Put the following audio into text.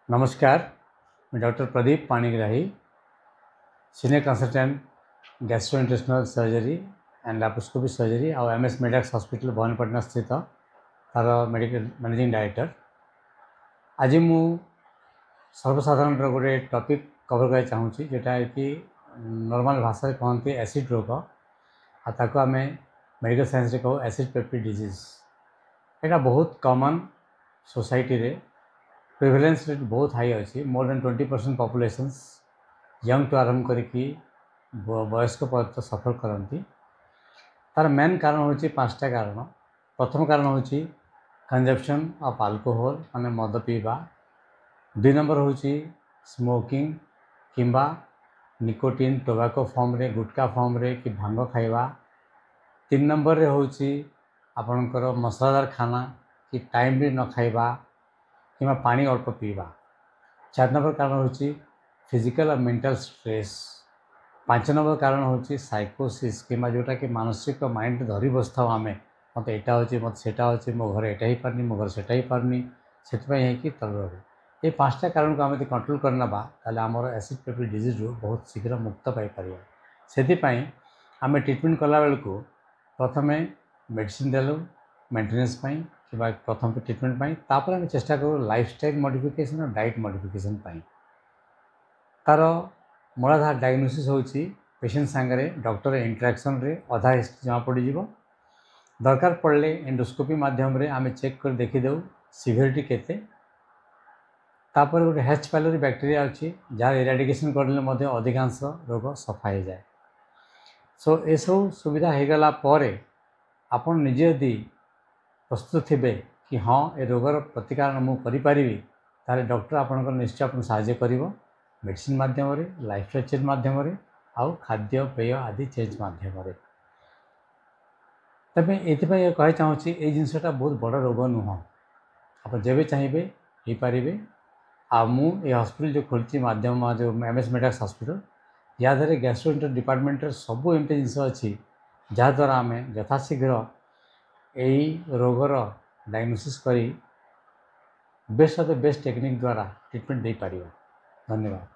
नमस्कार, मैं doctor Pradeep Panigrahi, senior consultant gastrointestinal surgery and laparoscopy surgery और एमएस मेडैक्स हॉस्पिटल भवानीपटना स्थित तार मेडिकल मैनेजिंग डायरेक्टर। आज मु सर्वसाधारण गोटे टॉपिक कवर करना चाहूँगी जोटा कि नॉर्मल भाषा कहते एसिड रोग आताको आम मेडिकल साइंस रे कहू एसिड पेप्टिक डिजीज। यहाँ बहुत कॉमन सोसाइटी रे प्रिवेलेंस रेट बहुत हाई अच्छी। More than 20% populations young to आरंभ करके वयस्क पर्यंत सफर करती। तार मेन कारण हूँ पांचटा कारण। प्रथम कारण हूँ कंजप्शन ऑफ अल्कोहल माने मद पीवा। 2 नंबर हूँ स्मोकिंग किंबा निकोटिन टोबाको फॉर्म रे गुटखा फॉर्म रे कि भांग खाइबा। 3 नंबर रे हूँ आपणकर मसलादार खाना कि टाइम रे न खाइबा कि पानी अल्प पीवा। 4 नंबर कारण हूँ फिजिकल और मेंटल स्ट्रेस। 5 नंबर कारण हूँ साइकोसिस कि जोटा कि मानसिक माइंड धरी बसता आम मत यहाँ हो मत सेटा हो मो घर यहाँ ही पारनी मो घर सेटा ही पारनी से तल ये 5टा कारण को आम कंट्रोल करना ताले आमर एसिड पेप्टिक डिजीज रू बहुत शीघ्र मुक्त पाइपर। से आम ट्रिटमेंट कला बेलू प्रथम मेडिसिन देलु मेंटेनेंस कि प्रथम ट्रिटमेंट तापर आम चेष्टा करूँ लाइफस्टाइल मॉडिफिकेशन और डाइट मॉडिफिकेशन तार मूलाधार डायग्नोसिस होची पेशेंट सांगरे डॉक्टर इंटरेक्शन रे अधा हिस्ट्री जमा पड़ जाव। दरकार पड़े एंडोस्कोपी माध्यम रे आम चेक कर देखीदेव सीवियरिटी केते। तापर गोटे हेच पाइलोरी बैक्टीरिया अच्छी जार इराडिकेशन करले अधिकांश रोग सफा हो जाए। सो ये सब सुविधा हो गला परे आपण निजे यदि प्रस्तुत थे कि हाँ ये रोगर प्रतिकार मुझे ताले डॉक्टर आपंकर निश्चय आप साहाय्य करिवो मेडिसिन माध्यम रे लाइफस्टाइल चेंज माध्यम रे आउ खाद्य पेय आदि चेंज माध्यम रे। तबे ये कह चाहूँगी ये जिनसटा बहुत बड़ रोग नुह आप जब चाहिए हो पारे। ये हॉस्पिटल जो खोली माध्यम जो एमएस मेडैक्स हॉस्पिटल या धारे गैस्ट्रोएंटर डिपार्टमेंट सब एमती जिनस अच्छी जहाद्वारा आम यथाशीघ्र यही रोगर डायग्नोसिस करी best of the best technique द्वारा ट्रीटमेंट दे पारिबा। धन्यवाद।